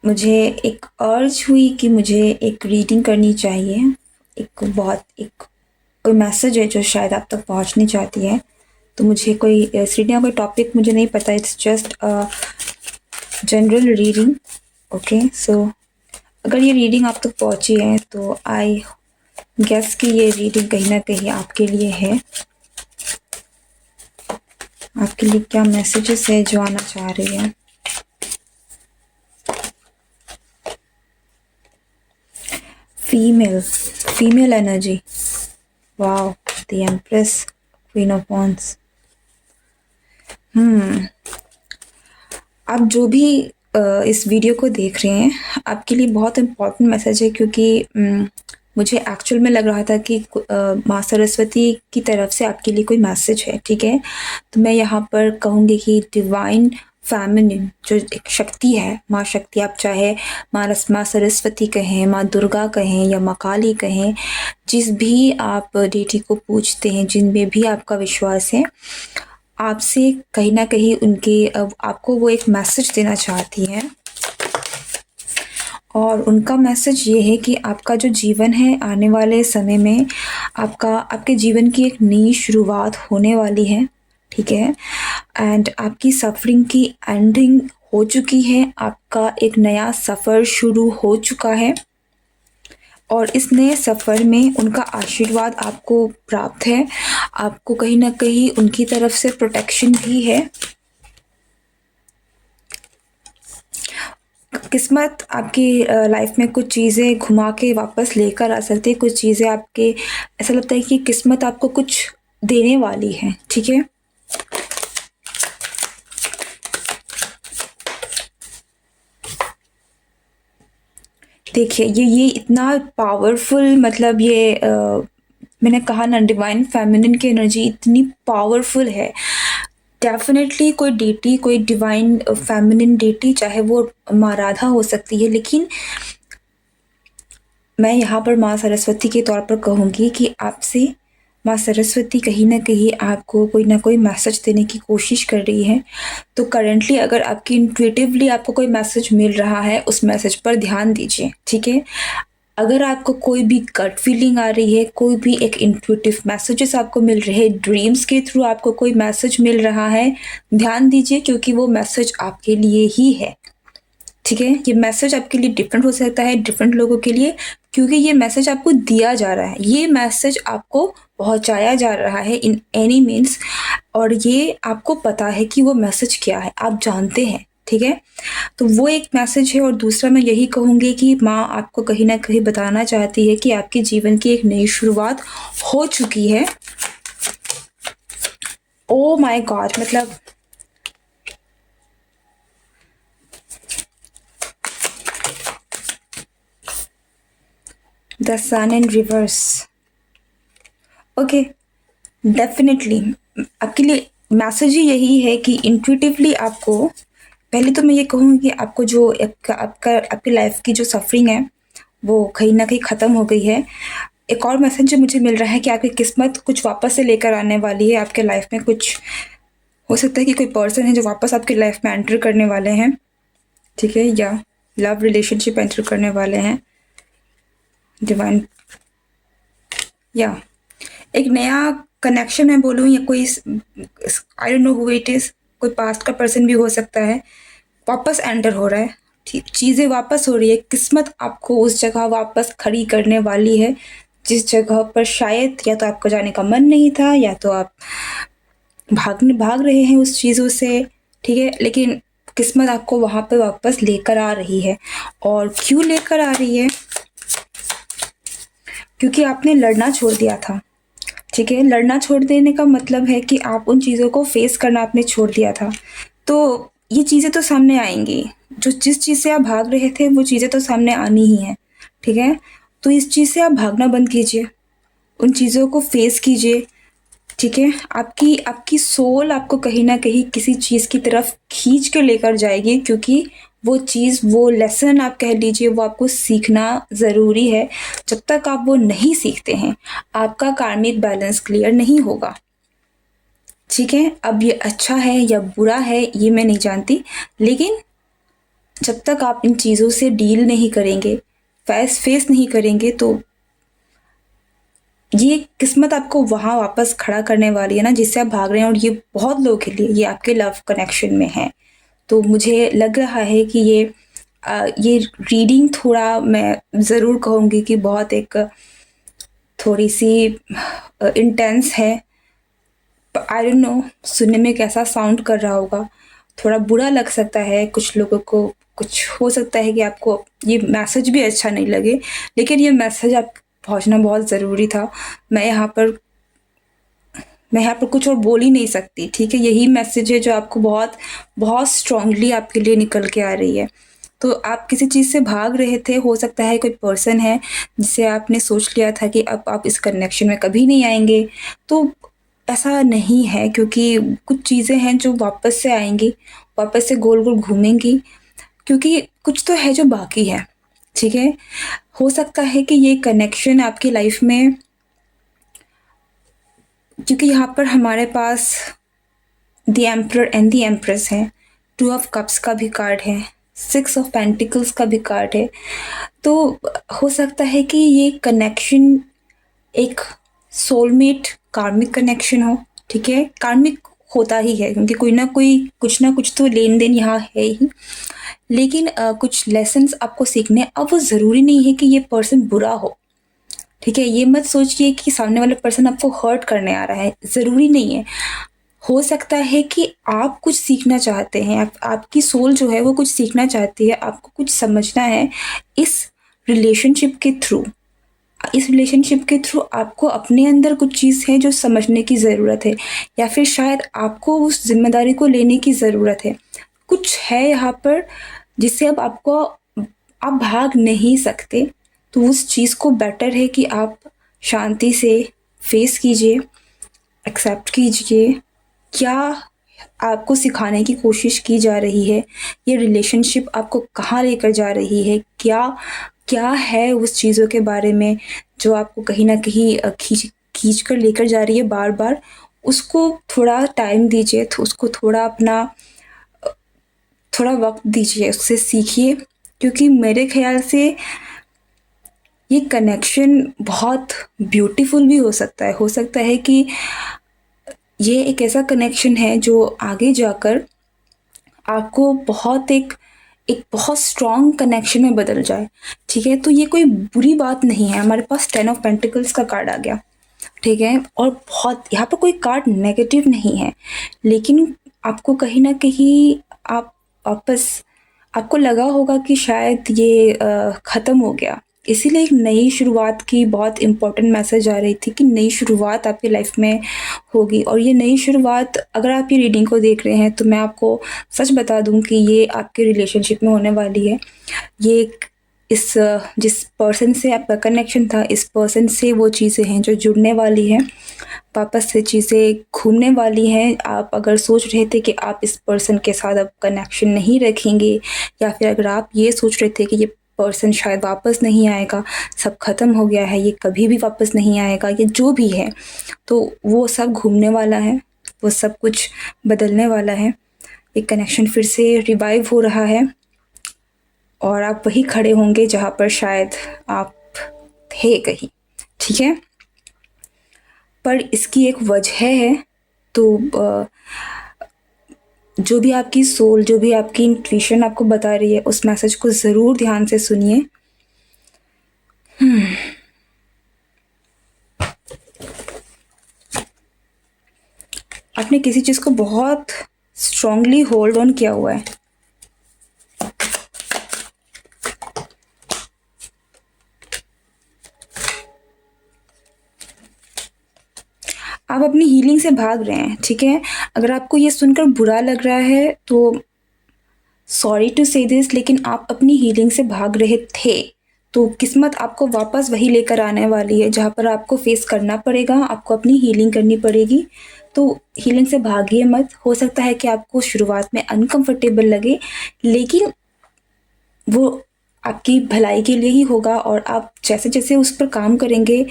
मुझे एक अर्ज हुई कि मुझे एक रीडिंग करनी चाहिए। एक कोई मैसेज है जो शायद आप तक पहुंचनी चाहती है। तो मुझे कोई इस रीडिंग का कोई टॉपिक मुझे नहीं पता, it's just a general reading. Okay, so अगर ये रीडिंग आप तक पहुंची है तो आई गेस कि ये रीडिंग कहीं ना कहीं आपके लिए है। आपके लिए क्या मैसेजेस है जो आना चाह रही है। Female energy, wow, the empress, queen of wands. आप जो भी इस वीडियो को देख रहे हैं, आपके लिए बहुत इम्पोर्टेंट मैसेज है, क्योंकि मुझे एक्चुअल में लग रहा था कि माँ सरस्वती की तरफ से आपके लिए कोई मैसेज है। ठीक है, तो मैं यहाँ पर कहूँगी कि डिवाइन फेमिनिन जो एक शक्ति है, माँ शक्ति, आप चाहे माँ सरस्वती कहें, माँ दुर्गा कहें या माँ काली कहें, जिस भी आप डेटी को पूजते हैं, जिनमें भी आपका विश्वास है, आपसे कहीं ना कहीं उनके आपको वो एक मैसेज देना चाहती हैं। और उनका मैसेज ये है कि आपका जो जीवन है, आने वाले समय में आपके जीवन की एक नई शुरुआत होने वाली है। ठीक है, एंड आपकी सफरिंग की एंडिंग हो चुकी है, आपका एक नया सफ़र शुरू हो चुका है, और इस नए सफ़र में उनका आशीर्वाद आपको प्राप्त है। आपको कहीं ना कहीं उनकी तरफ से प्रोटेक्शन भी है। किस्मत आपकी लाइफ में कुछ चीज़ें घुमा के वापस लेकर आ सकती है। कुछ चीज़ें आपके, ऐसा लगता है कि किस्मत आपको कुछ देने वाली है। ठीक है, देखिए ये इतना पावरफुल, मतलब ये मैंने कहा ना, डिवाइन फेमिनिन की एनर्जी इतनी पावरफुल है। डेफिनेटली कोई डेटी, कोई डिवाइन फेमिनिन डेटी, चाहे वो माँ राधा हो सकती है, लेकिन मैं यहाँ पर माँ सरस्वती के तौर पर कहूँगी कि आपसे माँ सरस्वती कहीं न कहीं आपको कोई ना कोई मैसेज देने की कोशिश कर रही है। तो करंटली अगर आपकी इंट्यूटिवली आपको कोई मैसेज मिल रहा है, उस मैसेज पर ध्यान दीजिए। ठीक है, अगर आपको कोई भी गट फीलिंग आ रही है, कोई भी एक इंट्यूटिव मैसेजेस आपको मिल रहे हैं, ड्रीम्स के थ्रू आपको कोई मैसेज मिल रहा है, ध्यान दीजिए, क्योंकि वो मैसेज आपके लिए ही है। ठीक है, ये मैसेज आपके लिए डिफरेंट हो सकता है डिफरेंट लोगों के लिए, क्योंकि ये मैसेज आपको दिया जा रहा है, ये मैसेज आपको पहुंचाया जा रहा है इन एनी मीन्स, और ये आपको पता है कि वो मैसेज क्या है, आप जानते हैं। ठीक है, तो वो एक मैसेज है। और दूसरा मैं यही कहूँगी कि माँ आपको कहीं ना कहीं बताना चाहती है कि आपके जीवन की एक नई शुरुआत हो चुकी है। ओ माय गॉड, मतलब the sun in reverse. Okay, definitely आपके लिए मैसेज ही यही है कि इंट्यूटिवली आपको, पहले तो मैं ये कहूँगी कि आपको जो आपकी लाइफ की जो सफरिंग है, वो कहीं ना कहीं ख़त्म हो गई है। एक और मैसेज जो मुझे मिल रहा है कि आपकी किस्मत कुछ वापस से लेकर आने वाली है आपके लाइफ में। कुछ हो सकता है कि कोई पर्सन है जो वापस आपकी लाइफ में एंटर करने वाले हैं। ठीक है, या लव रिलेशनशिप एंटर करने वाले हैं। डिवाइन, या एक नया कनेक्शन मैं बोलूँ, या कोई, I don't know who it is, कोई पास्ट का पर्सन भी हो सकता है, वापस एंटर हो रहा है। ठीक, चीज़ें वापस हो रही है, किस्मत आपको उस जगह वापस खड़ी करने वाली है जिस जगह पर शायद या तो आपको जाने का मन नहीं था, या तो आप भाग रहे हैं उस चीज़ों से। ठीक है, लेकिन किस्मत आपको वहाँ पे वापस लेकर आ रही है। और क्यों लेकर आ रही है? क्योंकि आपने लड़ना छोड़ दिया था। ठीक है, लड़ना छोड़ देने का मतलब है कि आप उन चीज़ों को फेस करना आपने छोड़ दिया था। तो ये चीज़ें तो सामने आएंगी, जो जिस चीज़ से आप भाग रहे थे वो चीज़ें तो सामने आनी ही हैं। ठीक है, तो इस चीज़ से आप भागना बंद कीजिए, उन चीज़ों को फेस कीजिए। ठीक है, आपकी आपकी सोल आपको कहीं ना कहीं किसी चीज़ की तरफ खींच के लेकर जाएगी, क्योंकि वो चीज़, वो लेसन आप कह लीजिए, वो आपको सीखना ज़रूरी है। जब तक आप वो नहीं सीखते हैं, आपका कार्मिक बैलेंस क्लियर नहीं होगा। ठीक है, अब ये अच्छा है या बुरा है ये मैं नहीं जानती, लेकिन जब तक आप इन चीज़ों से डील नहीं करेंगे, फेस नहीं करेंगे, तो ये किस्मत आपको वहाँ वापस खड़ा करने वाली है ना, जिससे आप भाग रहे हैं, और ये बहुत लोगों के लिए ये आपके लव कनेक्शन में है। तो मुझे लग रहा है कि ये रीडिंग थोड़ा, मैं ज़रूर कहूँगी कि बहुत एक थोड़ी-सी इंटेंस है। आई डोंट नो सुनने में कैसा साउंड कर रहा होगा, थोड़ा बुरा लग सकता है कुछ लोगों को, कुछ हो सकता है कि आपको ये मैसेज भी अच्छा नहीं लगे, लेकिन ये मैसेज आप पहुँचना बहुत ज़रूरी था। मैं यहाँ पर मैं यहाँ पर कुछ और बोल ही नहीं सकती, ठीक है? यही मैसेज है जो आपको बहुत बहुत स्ट्रांगली आपके लिए निकल के आ रही है। तो आप किसी चीज़ से भाग रहे थे, हो सकता है कोई पर्सन है जिसे आपने सोच लिया था कि अब आप इस कनेक्शन में कभी नहीं आएँगे, तो ऐसा नहीं है, क्योंकि कुछ चीज़ें हैं जो वापस से आएँगी, वापस से गोल-गोल घूमेंगी, क्योंकि कुछ तो है जो बाकी है, ठीक है? हो सकता है कि ये कनेक्शन आपकी लाइफ़ में, क्योंकि यहाँ पर हमारे पास the emperor and the empress है, टू ऑफ कप्स का भी कार्ड है, सिक्स ऑफ पेंटिकल्स का भी कार्ड है। तो हो सकता है कि ये कनेक्शन एक सोलमेट कार्मिक कनेक्शन हो, ठीक है? कार्मिक होता ही है, क्योंकि कोई ना कोई कुछ ना कुछ तो लेन-देन यहाँ है ही। लेकिन कुछ लेसन्स आपको सीखने हैं। अब वो ज़रूरी नहीं है कि ये पर्सन बुरा हो, ठीक है? ये मत सोचिए कि सामने वाला पर्सन आपको हर्ट करने आ रहा है, ज़रूरी नहीं है। हो सकता है कि आप कुछ सीखना चाहते हैं, आपकी सोल जो है वो कुछ सीखना चाहती है, आपको कुछ समझना है इस रिलेशनशिप के थ्रू। इस रिलेशनशिप के थ्रू आपको अपने अंदर कुछ चीज़ है जो समझने की ज़रूरत है, या फिर शायद आपको उस ज़िम्मेदारी को लेने की ज़रूरत है। कुछ है यहाँ पर जिससे अब आप भाग नहीं सकते, तो उस चीज़ को बेटर है कि आप शांति से फेस कीजिए, एक्सेप्ट कीजिए। क्या आपको सिखाने की कोशिश की जा रही है, ये रिलेशनशिप आपको कहाँ लेकर जा रही है, क्या क्या है उस चीज़ों के बारे में जो आपको कहीं न कहीं खींच कर लेकर जा रही है बार-बार, उसको थोड़ा टाइम दीजिए, तो उसको थोड़ा अपना थोड़ा वक़्त दीजिए, उससे सीखिए, क्योंकि मेरे ख़्याल से ये कनेक्शन बहुत ब्यूटीफुल भी हो सकता है कि ये एक ऐसा कनेक्शन है जो आगे जाकर आपको एक बहुत स्ट्रॉन्ग कनेक्शन में बदल जाए, ठीक है? तो ये कोई बुरी बात नहीं है। हमारे पास 10 ऑफ पेंटिकल्स का कार्ड आ गया, ठीक है? और बहुत यहाँ पर कोई कार्ड नेगेटिव नहीं है, लेकिन आपको कहीं न कहीं आप वापस आपको लगा होगा कि शायद ये ख़त्म हो गया। इसीलिए एक नई शुरुआत की बहुत इम्पोर्टेंट मैसेज आ रही थी कि नई शुरुआत आपकी लाइफ़ में होगी, और ये नई शुरुआत, अगर आप ये रीडिंग को देख रहे हैं, तो मैं आपको सच बता दूँ कि ये आपके रिलेशनशिप में होने वाली है। ये एक जिस पर्सन से आपका कनेक्शन था, इस पर्सन से वो चीज़ें हैं जो जुड़ने वाली हैं, वापस से चीज़ें घूमने वाली हैं। आप अगर सोच रहे थे कि आप इस पर्सन के साथ अब कनेक्शन नहीं रखेंगे, या फिर अगर आप ये सोच रहे थे कि ये पर्सन शायद वापस नहीं आएगा, सब ख़त्म हो गया है, ये कभी भी वापस नहीं आएगा, ये जो भी है, तो वो सब घूमने वाला है, वो सब कुछ बदलने वाला है। एक कनेक्शन फिर से रिवाइव हो रहा है, और आप वहीं खड़े होंगे जहाँ पर शायद आप थे कहीं, ठीक है? पर इसकी एक वजह है, तो जो भी आपकी सोल, जो भी आपकी इंट्यूशन आपको बता रही है, उस मैसेज को ज़रूर ध्यान से सुनिए। आपने किसी चीज़ को बहुत स्ट्रांगली होल्ड ऑन किया हुआ है। आप अपनी हीलिंग से भाग रहे हैं, ठीक है? अगर आपको ये सुनकर बुरा लग रहा है, तो सॉरी टू से दिस, लेकिन आप अपनी हीलिंग से भाग रहे थे, तो किस्मत आपको वापस वही लेकर आने वाली है जहाँ पर आपको फेस करना पड़ेगा, आपको अपनी हीलिंग करनी पड़ेगी। तो हीलिंग से भागिए मत। हो सकता है कि आपको शुरुआत में अनकंफर्टेबल लगे, लेकिन वो आपकी भलाई के लिए ही होगा, और आप जैसे-जैसे उस पर काम करेंगे,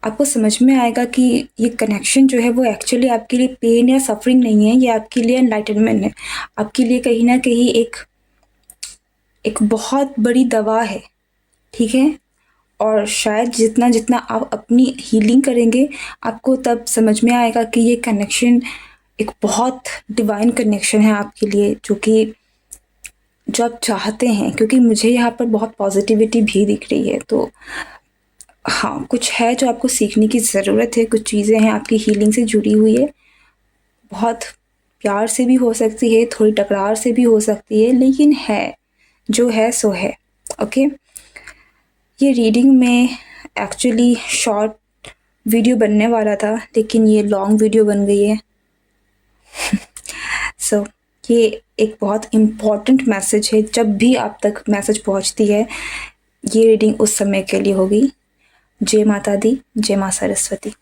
आपको समझ में आएगा कि ये कनेक्शन जो है वो एक्चुअली आपके लिए पेन या सफ़रिंग नहीं है, ये आपके लिए एनलाइटनमेंट है। आपके लिए कहीं न कहीं एक एक बहुत बड़ी दवा है, ठीक है? और शायद जितना जितना आप अपनी हीलिंग करेंगे, आपको तब समझ में आएगा कि ये कनेक्शन एक बहुत डिवाइन कनेक्शन है आपके लिए, जो आप चाहते हैं। क्योंकि मुझे यहाँ पर बहुत पॉजिटिविटी भी दिख रही है। तो हाँ, कुछ है जो आपको सीखने की ज़रूरत है, कुछ चीज़ें हैं आपकी हीलिंग से जुड़ी हुई है। बहुत प्यार से भी हो सकती है, थोड़ी टकरार से भी हो सकती है, लेकिन है, जो है सो है। ओके? ये रीडिंग में एक्चुअली शॉर्ट वीडियो बनने वाला था, लेकिन ये लॉन्ग वीडियो बन गई है। सो ये एक बहुत इम्पॉर्टेंट मैसेज है। जब भी आप तक मैसेज पहुंचती है, ये रीडिंग उस समय के लिए होगी। जय माता दी, जय माँ सरस्वती।